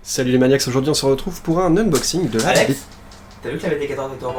Salut les maniacs, aujourd'hui on se retrouve pour un unboxing de la... Alex, t'as vu que la BT14 était en...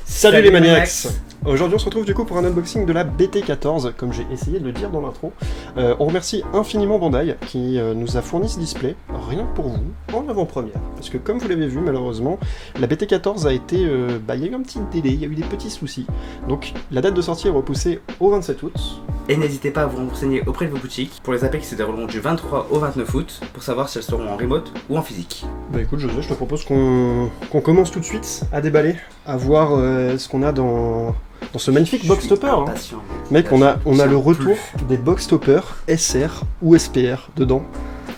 Salut les maniacs. Aujourd'hui on se retrouve du coup pour un unboxing de la BT14, comme j'ai essayé de le dire dans l'intro. On remercie infiniment Bandai qui nous a fourni ce display, rien que pour vous, en avant-première. Parce que comme vous l'avez vu malheureusement, la BT14 a été... il y a eu un petit délai, il y a eu des petits soucis. Donc la date de sortie est repoussée au 27 août. Et n'hésitez pas à vous renseigner auprès de vos boutiques pour les appels qui se dérouleront du 23 au 29 août pour savoir si elles seront en remote ou en physique. Bah écoute José, je te propose qu'on commence tout de suite à déballer, à voir ce qu'on a dans ce magnifique box topper. Hein. Mec, on a le retour des box toppers SR ou SPR dedans.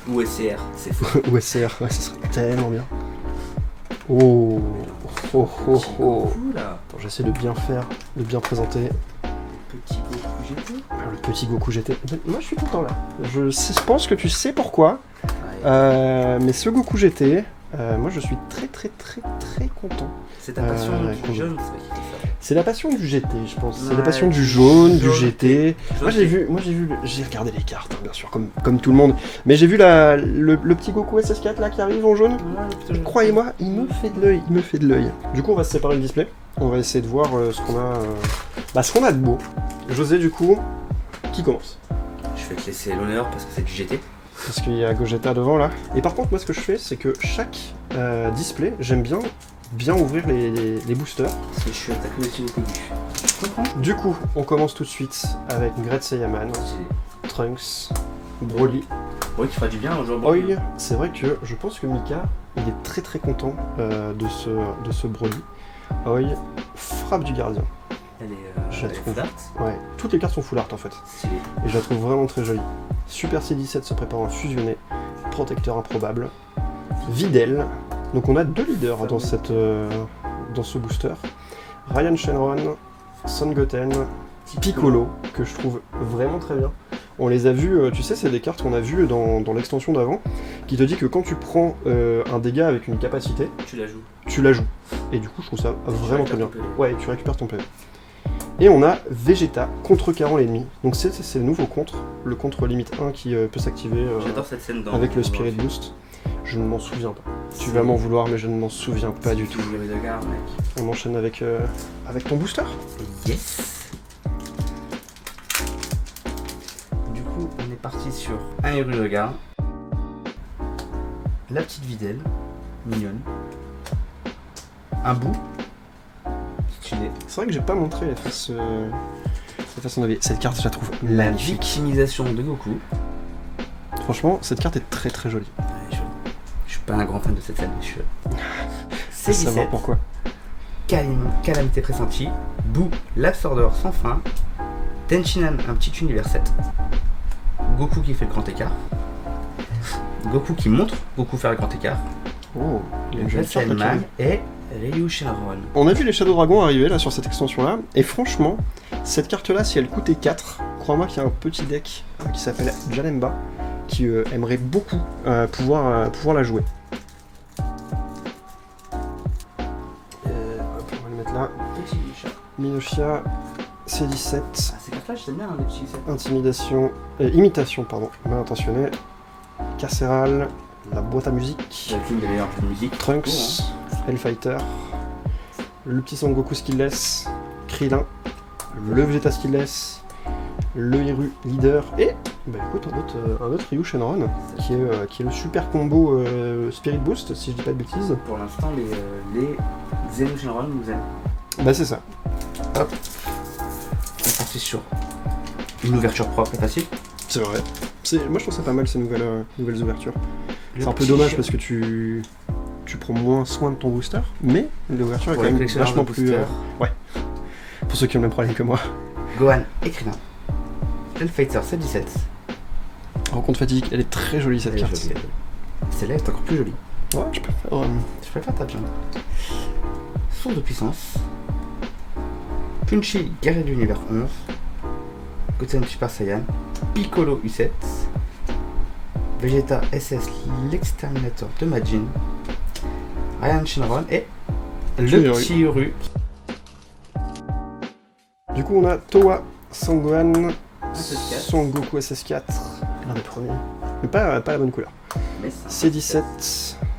Ou SCR, c'est faux. Ou SCR, ouais, ça serait tellement bien. Oh, oh, oh, oh. Attends, j'essaie de bien faire, de bien présenter. Petit Goku GT. Le petit Goku GT. Moi je suis content là. Je pense que tu sais pourquoi. Mais ce Goku GT, moi je suis très content. C'est ta passion du jaune, c'est ça. C'est la passion du GT, je pense. C'est la passion du jaune, du GT. Moi j'ai regardé les cartes, hein, bien sûr, comme tout le monde. Mais j'ai vu le petit Goku SS4 là qui arrive en jaune. Croyez-moi, il me fait de l'œil. Du coup, on va se séparer le display. On va essayer de voir ce qu'on a de beau. José, du coup, qui commence? Je vais te laisser l'honneur parce que c'est du GT. Parce qu'il y a Gogeta devant là. Et par contre, moi ce que je fais, c'est que chaque display, j'aime bien ouvrir les boosters. Parce que je suis attaqué aussi au début. Tu comprends? Du coup, on commence tout de suite avec Great Saiyaman, Trunks, Broly. Oui, qui fera du bien aujourd'hui. Oi, c'est vrai que je pense que Mika, il est très content de ce Broly. Oi, frappe du gardien. Elle est full art. Ouais, toutes les cartes sont full art en fait. Stylé. Et je la trouve vraiment très jolie. Super C17 se prépare à fusionner. Protecteur improbable. Videl. Donc on a deux leaders dans ce booster. Ryan Shenron, Son Goten, Piccolo, que je trouve vraiment très bien. On les a vus, tu sais, c'est des cartes qu'on a vues dans l'extension d'avant, qui te dit que quand tu prends un dégât avec une capacité, tu la joues. Et du coup, je trouve ça vraiment très bien. Ouais, tu récupères ton PV. Et on a Vegeta contrecarrant l'ennemi. Donc c'est le nouveau contre, le contre limite 1 qui peut s'activer avec le Spirit Boost. Je ne m'en souviens pas. Tu vas m'en vouloir, mais je ne m'en souviens pas du tout. On enchaîne avec ton booster. Yes. Du coup, on est parti sur un Héru de Gare. La petite Videl, mignonne. Un bout. C'est vrai que j'ai pas montré les faces en avis. Cette carte, je la trouve magnifique. Victimisation de Goku. Franchement, cette carte est très jolie. Je suis pas un grand fan de cette scène, mais je sais savoir pourquoi. Calamité pressentie. Boo, l'absorbeur sans fin. Tenshinhan, un petit univers 7. Goku qui fait le grand écart. Goku qui montre Goku faire le grand écart. Oh, il y a une jolie carte et Ryu Shenron. On a vu les Shadow Dragons arriver là sur cette extension là, et franchement, cette carte là, si elle coûtait 4, crois-moi qu'il y a un petit deck qui s'appelle Janemba qui aimerait beaucoup pouvoir la jouer. On va le mettre là. Petit Minoshia. Minoshia, C17. Ah, ces cartes-là, je t'aime bien, les petits. Intimidation, imitation, pardon, mal intentionné. Carcéral, la boîte à musique. Une des meilleures jeux de musique. Trunks, Hellfighter, le petit Sangoku skillless, Krillin, le Vegeta skillless, le Héru leader et écoute un autre Ryu Shenron qui est le super combo Spirit Boost si je dis pas de bêtises. Pour l'instant les Zeno Shenron nous aiment. Bah c'est ça. Hop. On est parti sur une ouverture propre et facile. C'est vrai. Moi je trouve ça pas mal ces nouvelles ouvertures. C'est un peu dommage parce que tu prends moins soin de ton booster, mais l'ouverture est quand même vachement plus... ouais. Pour ceux qui ont le même problème que moi. Gohan et Krillin. Hellfighter 7-17. Rencontre fatigue, elle est très jolie cette carte. Celle-là est encore plus jolie. Ouais, je préfère ta viande. Source de puissance. Punchi, guerrier de l'univers 11. Goten Super Saiyan. Piccolo U7. Vegeta SS, l'exterminateur de Majin. Ryan Shenron et le petit Héru. Du coup on a Towa, Sangohan, Son Goku SS4, l'un des premiers. Mais pas la bonne couleur. Mais ça, C17,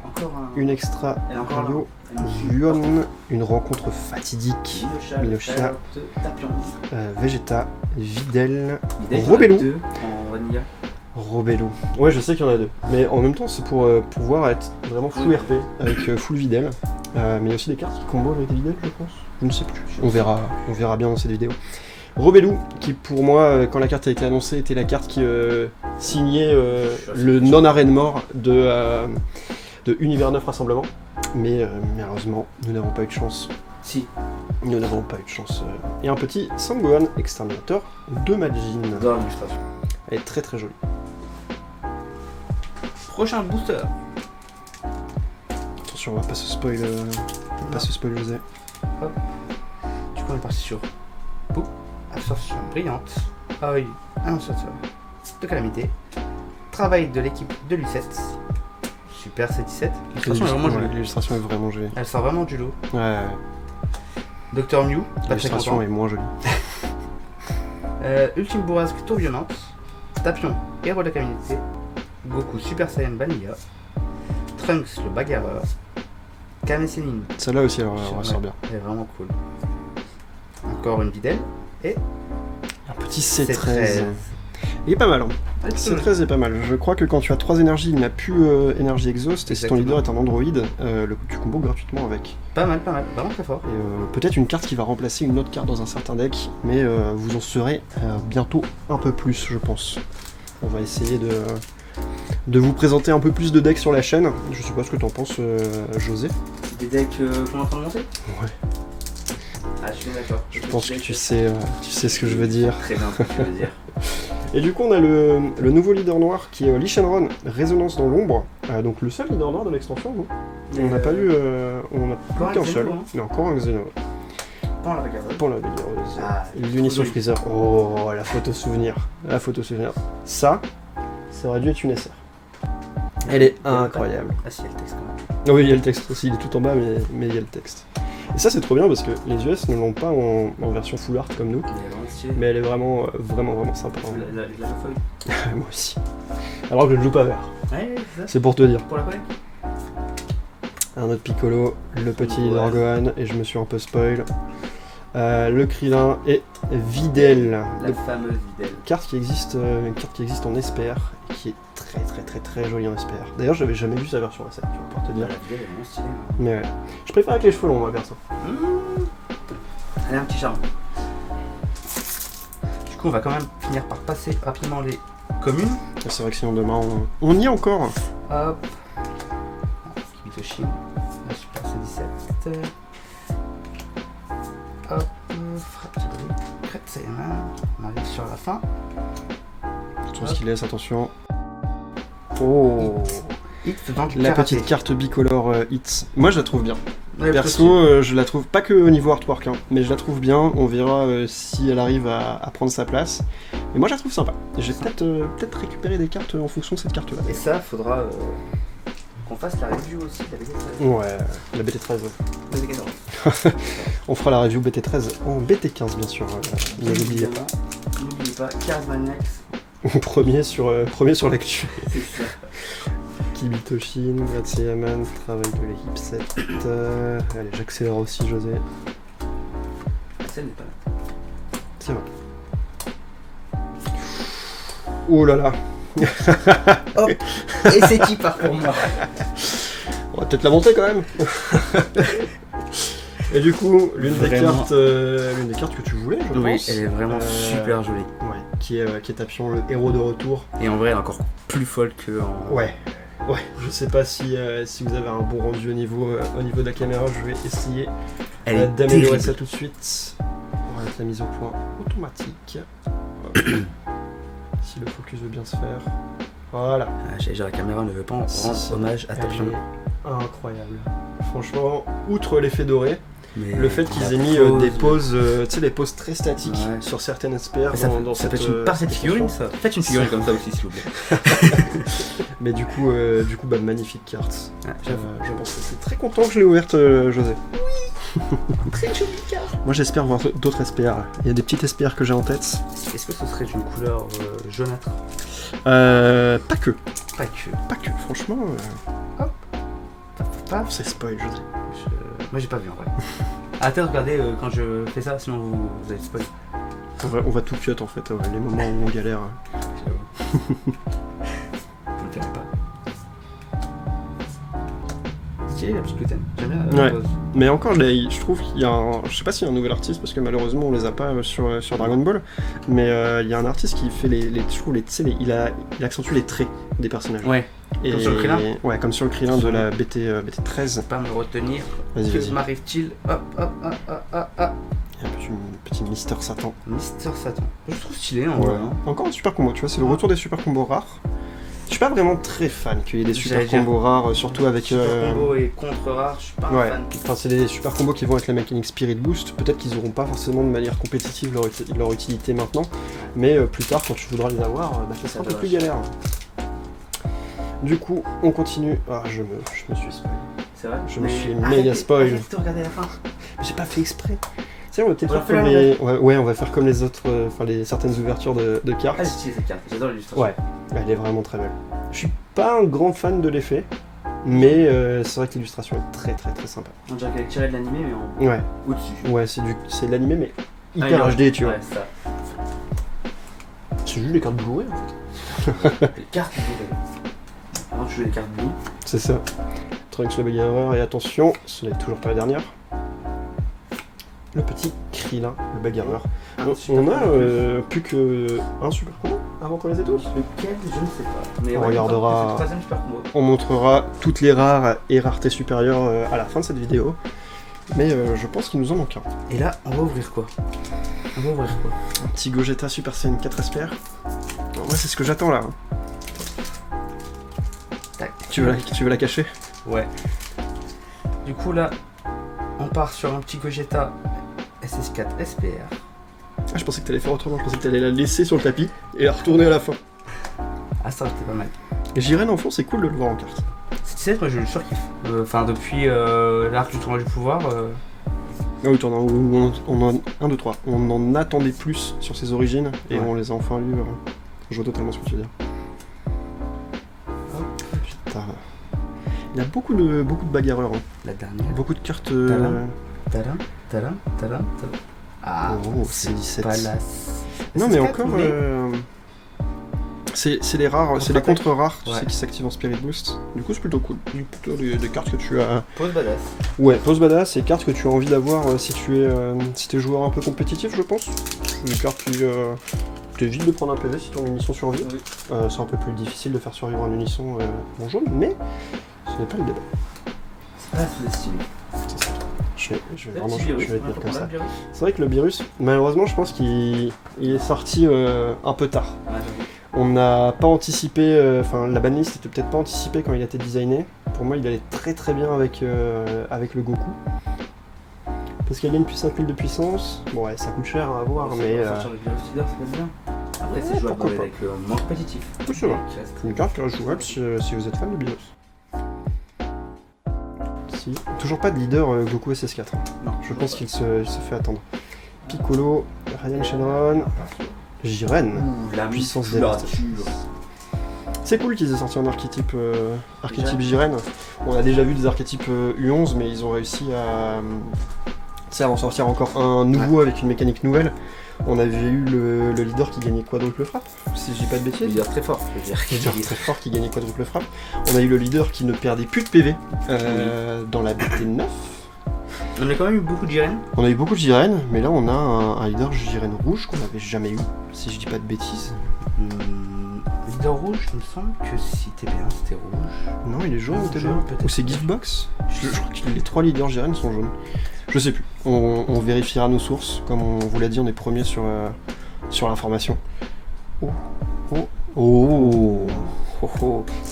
encore un. une extra Elle est encore là. Rio, Elle est Yuan, une rencontre fatidique, Minocha, Tapion. Vegeta, Videl, Videl, Robello. 2 en vanilla. Robello. Ouais, je sais qu'il y en a deux. Mais en même temps, c'est pour pouvoir être vraiment full Oui. RP avec full Videl. Mais il y a aussi des cartes qui combo avec des Videl, je pense. Je ne sais plus. On verra bien dans cette vidéo. Robello, qui pour moi, quand la carte a été annoncée, était la carte qui signait le non-arrêt de mort de Univers 9 Rassemblement. Mais malheureusement, nous n'avons pas eu de chance. Si, Nous n'avons pas eu de chance. Et un petit Sangohan Exterminator de Majin. dans l'illustration. Elle est très très jolie. Prochain booster. Attention, on va pas se spoil, José. Du coup, on est parti sur Boo, absorption brillante, œil, annonciateur de calamité, travail de l'équipe de Lucette, super C17. L'illustration est vraiment jolie. L'illustration est vraiment jolie. Elle sort vraiment du lot. Ouais, Dr Mew, pas très l'illustration content. est moins jolie. Ultime bourrasque tourbillonnante, Tapion, héros de la calamité, Goku Super Saiyan Vanilla, Trunks le bagarreur, Kame Sennin, Celle-là aussi, elle ressort ouais, bien. elle est vraiment cool. Encore une Videl et Un petit C13. C13. Il est pas mal. Hein. Ouais, C13 est pas mal. Je crois que quand tu as 3 énergies, il n'a plus énergie exhaust. Et si ton Exactement. leader est un android, tu combos gratuitement avec. Pas mal, vraiment très fort. Et peut-être une carte qui va remplacer une autre carte dans un certain deck. Mais vous en saurez bientôt un peu plus, je pense. On va essayer de vous présenter un peu plus de decks sur la chaîne. Je sais pas ce que t'en penses, José. Des decks qu'on est en train de monter. Ouais. Ah, je suis d'accord. Je pense que tu sais ce que je veux dire. Très bien ce que tu veux dire. Et du coup, on a le nouveau leader noir qui est Lee Shenron, Résonance dans l'ombre. Donc le seul leader noir de l'extension, non ? On n'a pas eu, on n'a encore plus qu'un un seul. Xeno, hein. Mais encore un Xeno. Pas la bagarre. Pour la bagarreuse. Ah, L'Unition joli. Freezer. Oh, la photo souvenir. La photo souvenir. Ça aurait dû être une SR. Elle est incroyable. Ah si, il y a le texte quand même. Ah oui, il y a le texte aussi, il est tout en bas, mais il y a le texte. Et ça, c'est trop bien parce que les US ne l'ont pas en version full art comme nous. Il est vraiment stylé. Mais elle est vraiment sympa. La feuille. Moi aussi. Alors que je ne joue pas vert. Ouais, c'est ça. C'est pour te dire. Pour la collecte. Un autre Piccolo, le petit Ouais. leader Gohan, et je me suis un peu spoil. Le Krillin et Videl. La fameuse Videl. Carte qui existe, une carte qui existe en Esper et qui est très jolie en Esper. D'ailleurs, j'avais jamais vu sa version A7, tu vois, pour te dire. La Videl est vraiment stylée. Mais ouais. Je préfère avec les cheveux longs, moi, perso. Elle a un petit charme. Du coup, on va quand même finir par passer rapidement les communes. C'est vrai que sinon, demain, on y est encore. Hop. Kibitoshi. La Super C17. Hop. Frappé. Crête Saiyaman. On arrive sur la fin. Attention ce qu'il laisse, attention. Oh, Hit dans du la karaté. petite carte bicolore Hits. Moi, je la trouve bien. Ouais, Perso, je la trouve pas que au niveau artwork, hein, mais je la trouve bien. On verra si elle arrive à prendre sa place. Mais moi, je la trouve sympa. J'ai peut-être récupéré des cartes en fonction de cette carte-là. Et ça, faudra qu'on fasse la review aussi de la BT13. Ouais, la BT13. Ouais. On fera la review BT13 en BT15, bien sûr. Ne l'oubliez pas. N'oubliez pas, 15 Maniacs. premier sur l'actu. C'est ça. Kibitoshin, Gratseyaman, travail de l'équipe 7. Allez, j'accélère aussi, José. La scène n'est pas là. C'est vrai. Oh là là. Hop. Et c'est qui part pour moi. On va peut-être la monter quand même. Et du coup, l'une des cartes que tu voulais, je Oui, pense. elle est vraiment super jolie. Ouais, qui est Tapion, le héros de retour. Et en vrai, elle est encore plus folle que en. Ouais. Je sais pas si vous avez un bon rendu au niveau de la caméra, je vais essayer Elle est d'améliorer terrible. ça tout de suite. On va mettre la mise au point automatique. Hop. Si le focus veut bien se faire. Voilà. Ah, j'allais dire, la caméra ne veut pas rendre hommage à Elle Tapion. est incroyable. Franchement, outre l'effet doré, Mais le fait qu'ils la aient mis pose, des pauses, tu sais, des pauses très statiques Ouais. sur certaines SPR ça, dans ça peut cette, être une partie de figurine, extension. ça. Faites une figurine comme ça aussi, s'il vous plaît. Mais du coup, magnifique carte. Ah, j'avoue. Je pense que c'est très content que je l'ai ouverte, José. Très jolie carte. Moi, j'espère voir d'autres SPR. Il y a des petites SPR que j'ai en tête. Est-ce que ce serait d'une couleur jaunâtre? Pas que. Pas que. Pas que, franchement. Pas. C'est spoil, je sais. Moi j'ai pas vu en vrai. Arrêtez de regarder quand je fais ça, sinon vous allez spoil. On va tout cut en fait, les moments où on galère. Je ne dirais pas. Stylé la petite gluten. J'aime bien. Ouais. Mais encore, je trouve qu'il y a je sais pas s'il y a un nouvel artiste, parce que malheureusement on les a pas sur Dragon Ball, mais il y a un artiste qui fait je trouve il accentue les traits des personnages. Ouais. Comme sur le Krillin. Ouais, comme sur le Krillin de la BT13. Pas me retenir. Vas-y, Que vas-y. m'arrive-t-il? Hop. Il y a un petit Mister Satan. Mister Satan. Je trouve stylé en Ouais. vrai. Hein. Encore un super combo, tu vois, c'est le retour des super combos rares. Je suis pas vraiment très fan qu'il y ait des super J'allais dire. combos rares, surtout avec... Super combo et contre rare, je suis pas Ouais, un fan. enfin c'est des super combos qui vont avec la mécanique Spirit Boost. Peut-être qu'ils n'auront pas forcément de manière compétitive leur utilité maintenant, mais plus tard quand tu voudras les avoir, ça sera un peu plus galère. Du coup, on continue. Ah, je me suis spoil. C'est vrai. Je me suis méga spoil. Arrête de regarder la fin. Mais j'ai pas fait exprès. Tu sais, on va peut-être On faire fait comme la les... Ouais, on va faire comme les autres, certaines ouvertures de cartes. Ah, c'est stylé cette carte, j'adore l'illustration. Ouais, elle est vraiment très belle. Je suis pas un grand fan de l'effet, mais c'est vrai que l'illustration est très très très sympa. On dirait qu'elle est tirée de l'animé, mais en Ouais, au-dessus. ouais, c'est de l'animé, mais hyper HD, tu vois. Ouais, ça. C'est juste des cartes Blu-ray en fait. Les cartes Blu-ray. Avant, tu jouais les cartes Blu. C'est ça. Trunks le bagarreur, et attention, ce n'est toujours pas la dernière. Le petit Krillin, le bagarreur. On a plus que un super combo avant qu'on les ait tous. Lequel, je ne sais pas. Mais On ouais, regardera. c'est le troisième super combo. On montrera toutes les rares et raretés supérieures à la fin de cette vidéo. Mais je pense qu'il nous en manque un. Et là, on va ouvrir quoi? Un petit Gogeta Super Saiyan 4 SPR. Moi, c'est ce que j'attends là. Tac. Tu veux la cacher? Ouais. Du coup, là, on part sur un petit Gogeta SS4 SPR. Ah, je pensais que t'allais faire autrement. Je pensais que t'allais la laisser sur le tapis et la retourner à la fin. Ah, ça, c'était pas mal. Et Jiren en fond, c'est cool de le voir en carte. C'est stylé, moi je le surkiffe. Enfin, depuis l'arc du tournoi du pouvoir. Ah oui, on 1, 2, 3. On en attendait plus sur ses origines et Ouais. on les a enfin lus. Je vois totalement ce que tu veux dire. Putain. Il y a beaucoup de bagarreurs. Hein. La dernière. Beaucoup de cartes. Tadam. Ah, Oh, c'est 17. pas la. Non, mais SS4, encore. C'est les rares, c'est les Contre-attaque. contre-rares, tu Ouais. sais, qui s'activent en Spirit Boost. Du coup, c'est plutôt cool. Plutôt des cartes que tu as. Pose badass. Ouais, pose badass, c'est des cartes que tu as envie d'avoir si tu es joueur un peu compétitif, je pense. Des cartes qui t'évitent de prendre un PV si ton unisson survit. Oui. C'est un peu plus difficile de faire survivre un unisson en jaune, mais ce n'est pas le débat. C'est pas sous-estimé. Je vais vraiment te dire comme ça. Ouais, C'est vrai que le virus, malheureusement, je pense qu'il est sorti un peu tard. On n'a pas anticipé, la banlist était peut-être pas anticipée quand il a été designé. Pour moi, il allait très très bien avec le Goku. Parce qu'il gagne plus 5000 de puissance. Bon, ouais, ça coûte cher à avoir, mais. Sortir le virus leader, c'est pas bien. Après, Ouais, c'est jouable pourquoi pas. avec le moins compétitif. Oui, c'est vrai. Qui reste- Une carte qui reste jouable si vous êtes fan de Bios. Si. Toujours pas de leader Goku SS4. Non, Je pense qu'il se fait attendre. Piccolo, Ryan Shenron, Jiren. Ouh, la Puissance musculature. C'est cool qu'ils aient sorti un archétype Jiren. On a déjà vu des archétypes U11, mais ils ont réussi à en sortir encore un nouveau avec une mécanique nouvelle. On avait eu le leader qui gagnait quadruple frappe, si je dis pas de bêtises. Leader très fort, je veux dire. Leader très fort qui gagnait quadruple frappe. On a eu le leader qui ne perdait plus de PV dans la BT9. On a quand même eu beaucoup de Jiren. On a eu beaucoup de Jiren, mais là on a un leader Jiren rouge qu'on n'avait jamais eu, si je dis pas de bêtises. Leader rouge, il me semble que si t'es bien, c'était rouge. Non, il est jaune ou Jaune, peut-être. Ou c'est Giftbox je crois que les 3 leaders Jiren sont jaunes. Je sais plus. On vérifiera nos sources. Comme on vous l'a dit, on est premier sur l'information. Oh.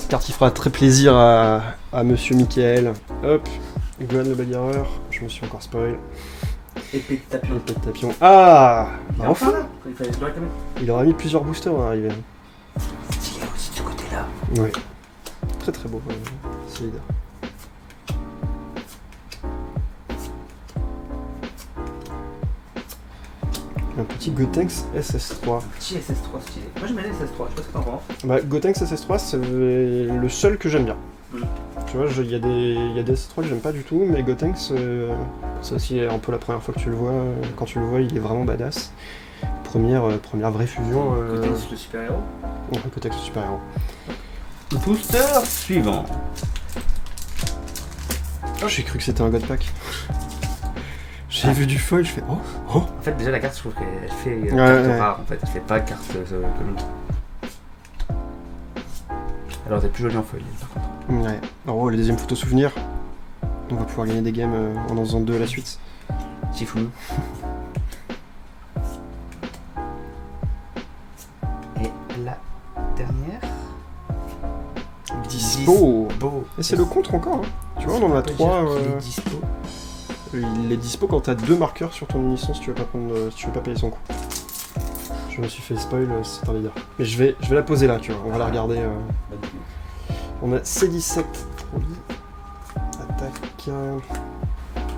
Carte qui fera très plaisir à Monsieur Michael. Hop. Gohan le bagarreur. Je me suis encore spoil. Épée de tapion. Épée de tapion. Ah Mais enfin enfin là, il fallait le réclamer. Il aura mis plusieurs boosters à arriver. Stylé aussi de ce côté-là. Ouais. Très très beau ce leader. un petit Gotenks SS3. Un petit SS3 stylé. Moi j'aime bien les SS3, je sais pas ce que t'en penses. Bah, Gotenks SS3, c'est le seul que j'aime bien. Tu vois, il y a des SS3 que j'aime pas du tout, mais Gotenks, ça aussi un peu la première fois que tu le vois. Quand tu le vois, il est vraiment badass. Première vraie fusion. Gotenks le super-héros. Ouais, Gotenks le super-héros. Booster suivant. J'ai cru que c'était un God Pack. J'ai vu du foil, je fais oh. En fait, déjà la carte, je trouve qu'elle fait carte rare en fait, elle fait pas carte commune. Alors, elle est plus jolie en foil par contre. Ouais. Alors, la deuxième photo souvenir. On va pouvoir gagner des games en en faisant 2 à la suite. Tifou. Et la dernière. Dispo. Beau. Et c'est le contre encore. Hein. Tu vois, on en a 3. Il est dispo. Il est dispo quand t'as 2 marqueurs sur ton unisson si tu veux pas payer son coup. Je me suis fait spoil, c'est un leader. Mais je vais la poser là, tu vois, on va la regarder. On a C17 Trolley. Attaque.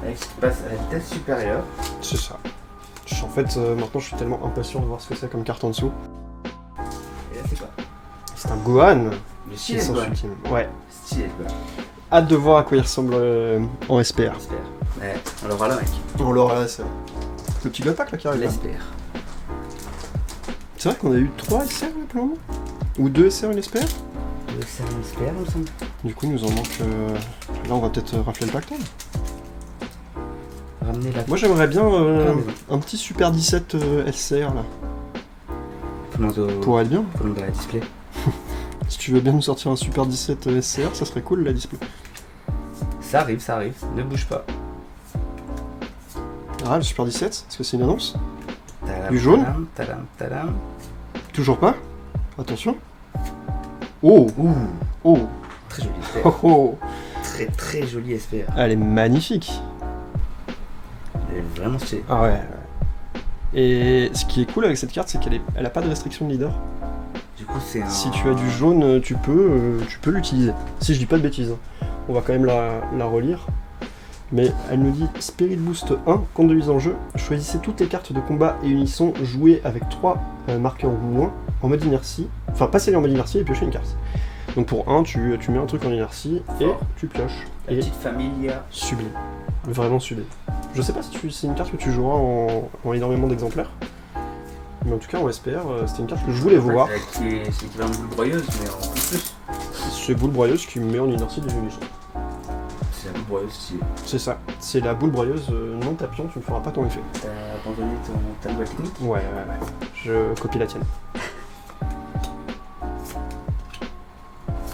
Avec ce qui passe à la vitesse supérieure. C'est ça. En fait, maintenant je suis tellement impatient de voir ce que c'est comme carte en dessous. Et là, c'est quoi? C'est un Gohan. Le stylé, Puissance quoi. ultime. Ouais. Stylé, quoi. Hâte de voir à quoi il ressemble en SPR. J'espère. Ouais, on l'aura là, mec. On l'aura là, c'est le petit God Pack là qui arrive. Là. L'espère. C'est vrai qu'on a eu 3 SR là pour le moment. Ou 2 SR une SPR. C'est un espère, il me semble. Du coup, il nous en manque. Là, on va peut-être rafler le pactole. Ramener la. Moi, j'aimerais bien mais un petit Super 17 SCR là. Pour Pour être bien. dans la display. Si tu veux bien nous sortir un Super 17 SCR, ça serait cool la display. Ça arrive, ne bouge pas. Ah, le Super 17, est-ce que c'est une annonce? Tadam, Du jaune tadam, tadam. Toujours pas? Attention. Oh! Ouh, Oh! très joli espère. Oh oh! Très très joli espère. Elle est magnifique! Elle est vraiment stylée. Ah ouais. Et ce qui est cool avec cette carte, c'est qu'elle a pas de restriction de leader. Du coup, c'est un. Si tu as du jaune, tu peux l'utiliser. Si je dis pas de bêtises. On va quand même la relire. Mais elle nous dit Spirit Boost 1, compte de mise en jeu. Choisissez toutes les cartes de combat et unisson jouées avec 3 marqueurs ou moins en mode inertie. Enfin, passez-les en mode inertie et piochez une carte. Donc pour 1, tu mets un truc en inertie et Fort. tu pioches. La Et petite familia. sublime. Vraiment sublime. Je sais pas si c'est une carte que tu joueras en énormément d'exemplaires. Mais en tout cas, en SPR, c'était une carte que je voulais voir. C'est l'équivalent de boule broyeuse, mais en plus. C'est boule broyeuse qui met en inertie des unissons. C'est la boule broyeuse stylée. C'est ça. C'est la boule broyeuse non tapion, tu ne feras pas ton effet. T'as abandonné ta nouvelle technique? Ouais. Je copie la tienne.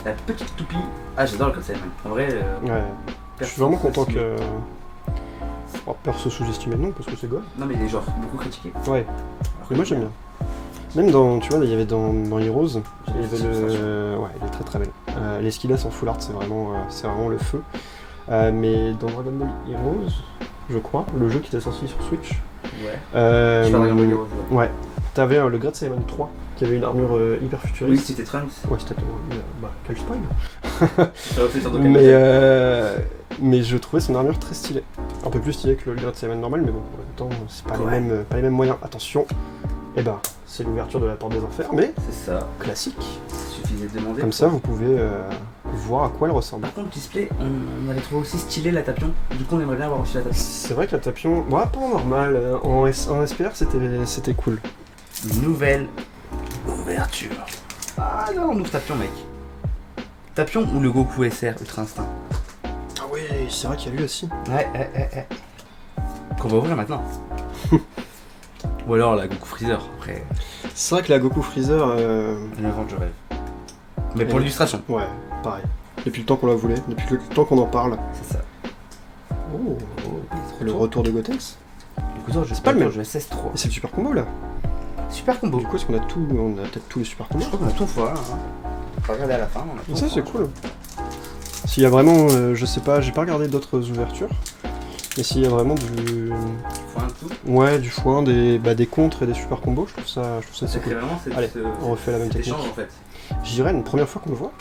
La petite toupie. Ah, j'adore le concept, même. En vrai. Ouais. Je suis vraiment content que. Oh, perso sous-estimé non, parce que c'est gold. Non, mais il est genre beaucoup critiqué. Ouais. Mais moi j'aime bien. Même dans, tu vois, il y avait dans Heroes, il y avait le. Ouais, il est très très belle. L'Esquilas en full art, c'est vraiment le feu. Mais dans Dragon Ball Heroes, je crois, le jeu qui était sorti sur Switch. Ouais. Je parle Dragon Ball Heroes, ouais. Ouais. T'avais le Great Saiyaman 3 qui avait une armure hyper Oui, futuriste. c'était Trunks. Ouais, c'était. Bah, quel spoil. Ça refait sur Dokkan. Mais je trouvais son armure très stylée. Un peu plus stylée que le Great Saiyaman normal, mais bon, en même temps, c'est pas, Ouais. pas les mêmes moyens. Attention, et ben, c'est l'ouverture de la porte des enfers, mais C'est ça. classique. Il suffisait de demander. Comme ça, vous pouvez voir à quoi elle ressemble. Par contre, le display, on avait trouvé aussi stylé la tapion. Du coup, on aimerait bien avoir aussi la tapion. C'est vrai que la tapion, ouais, pas en normal, en SPR, c'était cool. Nouvelle ouverture. Ah non, on ouvre tapion, mec. Tapion ou le Goku SR Ultra Instinct? Ah oui, c'est vrai qu'il y a lui aussi. Ouais. Qu'on va ouvrir maintenant. Ou alors la Goku Freezer, après. C'est vrai que la Goku Freezer, Une vente, je rêve. Mais pour Ouais. l'illustration. ouais, pareil. Depuis le temps qu'on la voulait, depuis le temps qu'on en parle. C'est ça. Oh, le retour de Gotenks. Écoute, C'est pas le même. Je 16-3. Et c'est le super combo là. Super combo. Du coup, est-ce qu'on a peut-être tous les super combos? Je crois qu'on a tout fois. Hein. On va regarder à la fin. On a tout Ça fois. c'est cool. S'il y a vraiment, je sais pas, j'ai pas regardé d'autres ouvertures, mais s'il y a vraiment du, Faut un tout. ouais, du foin, des contres et des super combos, je trouve ça c'est C'est cool. vraiment Allez, on refait la même cet technique. échange, en fait. Je dirais une première fois qu'on le voit.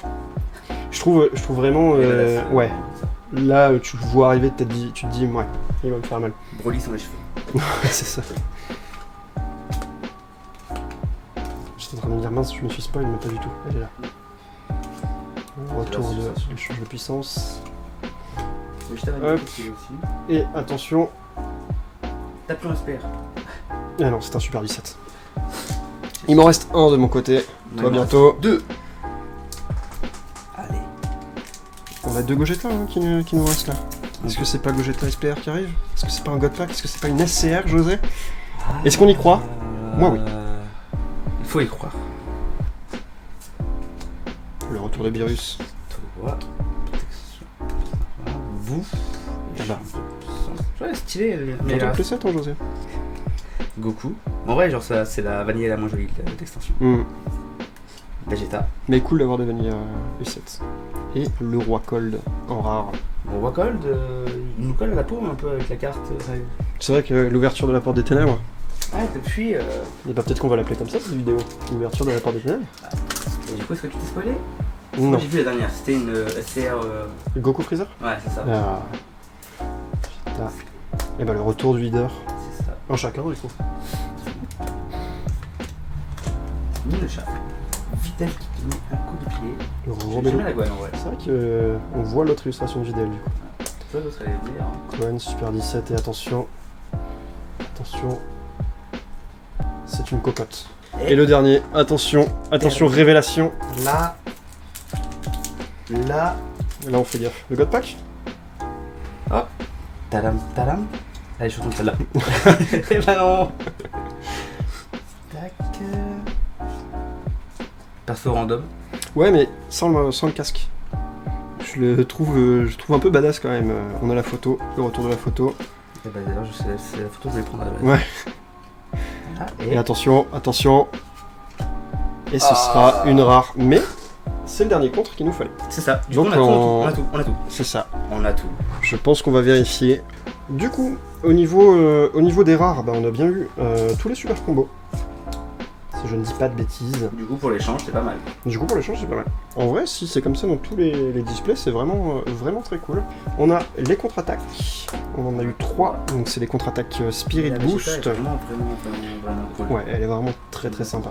Je trouve vraiment, ouais. Là, tu le vois arriver, tu te dis, ouais, il va me faire mal. Broly sans les cheveux. C'est ça. en train de me dire mince, je me suis spoil, mais pas du tout. Elle est là. Retour C'est la de sensation. l'échange de puissance. Mais je t'avais Hop. dit qu'il est aussi. Et attention. T'as plus un SPR. Ah non, c'est un Super 17. Il m'en reste un de mon côté. Toi Ouais, bientôt. 2. Allez. On a 2 Gogeta hein, qui nous restent là. Est-ce que c'est pas Gogeta SPR qui arrive? Est-ce que c'est pas un God Pack? Est-ce que c'est pas une SCR, José? Est-ce qu'on y croit? Moi, oui. Il faut y croire. Le retour de Beerus. Toi. Vous. Ah bah. Ouais, stylé. Mais Bientôt là, plus 7 hein, José. Goku. En vrai, genre, ça, c'est la vanille la moins jolie d'extension. Vegeta. Mais cool d'avoir des vanilles U7. Et le roi Cold en rare. Bon, Wacold, il nous colle à la peau un peu avec la carte. C'est vrai que l'ouverture de la porte des ténèbres, Ouais, depuis. et bah peut-être qu'on va l'appeler comme ça cette vidéo. L'ouverture de la porte des ténèbres. Et du coup, est-ce que tu t'es spoilé? Non. Moi, j'ai vu la dernière, c'était une SCR. Goku Freezer. Ouais, c'est ça. Ah. Putain. Et bah le retour du leader. C'est ça. Un chacun du coup. Ni le chat. Vitel qui te met un coup de pied. Le J'ai rebelle. jamais la Gwen en vrai. C'est vrai qu'on voit l'autre illustration de Videl du coup. Ça, ça serait meilleur. Cohen, Super 17 et attention. Attention. C'est une cocotte. Et le dernier, attention, révélation. Là. Là. Là on fait gaffe. Le God Pack. Tadam, tadam. Allez, je retourne celle-là. Eh ben non. Tac. Perso random. Ouais mais sans le casque. Je trouve un peu badass quand même. On a la photo, le retour de la photo. Eh ben d'ailleurs, c'est la photo que je vais prendre à la base. Ouais. Ah, Et attention. Et ce sera une rare. Mais c'est le dernier contre qu'il nous fallait. c'est ça. Du Donc coup, on a tout. C'est ça. On a tout. Je pense qu'on va vérifier. Du coup, au niveau des rares, bah, on a bien eu tous les super combos. Si je ne dis pas de bêtises. Du coup, pour l'échange, c'est pas mal. Du coup, pour l'échange, c'est pas mal. En vrai, si c'est comme ça dans tous les displays, c'est vraiment très cool. On a les contre-attaques. On en a eu 3. Donc, c'est les contre-attaques Spirit La Vegeta Boost. est vraiment cool. Ouais, elle est vraiment très sympa.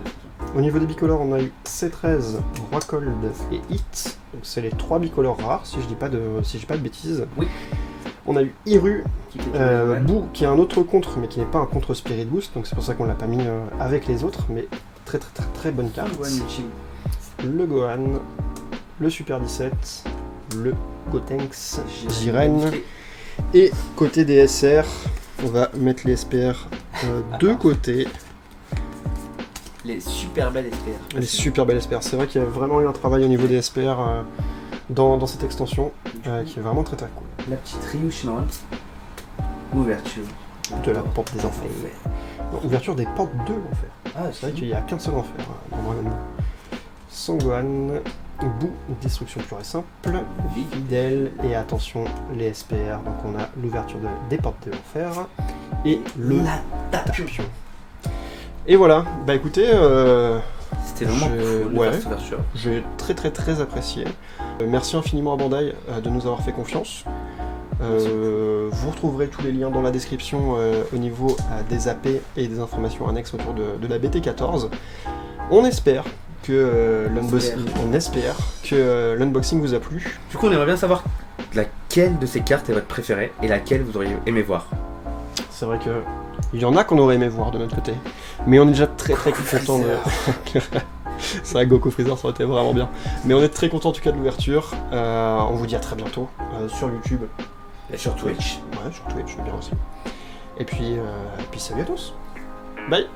Au niveau des bicolores, on a eu C13, Roi Cold et Hit. Donc, c'est les 3 bicolores rares, si je dis pas de bêtises. Oui. On a eu Iru, Qui fait le Gwen. Boo, qui est un autre contre, mais qui n'est pas un contre Spirit Boost, donc c'est pour ça qu'on l'a pas mis avec les autres, mais très bonne carte. Gwen ultime. Le Gohan, le Super 17, le Gotenks, Jiren, et côté des SR, on va mettre les SPR de côté. Les super belles SPR. Les super belles SPR, c'est vrai qu'il y a vraiment eu un travail au niveau des SPR dans cette extension, qui est vraiment très cool. La petite Ryu Shinron. Ouverture. De la porte des enfers. Non, ouverture des portes de l'enfer. Ah, C'est vrai qu'il n'y a qu'un seul enfer dans Dragon Ball. Sangohan, Boo, destruction pure et simple, Videl, et attention, les SPR. Donc on a l'ouverture des portes de l'enfer et le Tapion. Et voilà, bah écoutez, C'était vraiment cool de ouais. faire cette ouverture. j'ai très apprécié. Merci infiniment à Bandai de nous avoir fait confiance. Vous retrouverez tous les liens dans la description au niveau des AP et des informations annexes autour de la BT14. On espère que l'unboxing vous a plu. Du coup, on aimerait bien savoir laquelle de ces cartes est votre préférée et laquelle vous auriez aimé voir. C'est vrai que il y en a qu'on aurait aimé voir de notre côté, mais on est déjà très content de... C'est vrai que Goku Freezer, ça aurait été vraiment bien. Mais on est très content en tout cas de l'ouverture. On vous dit à très bientôt sur YouTube. Et sur Twitch. Ouais, sur Twitch, bien aussi. Et puis salut à tous. Bye.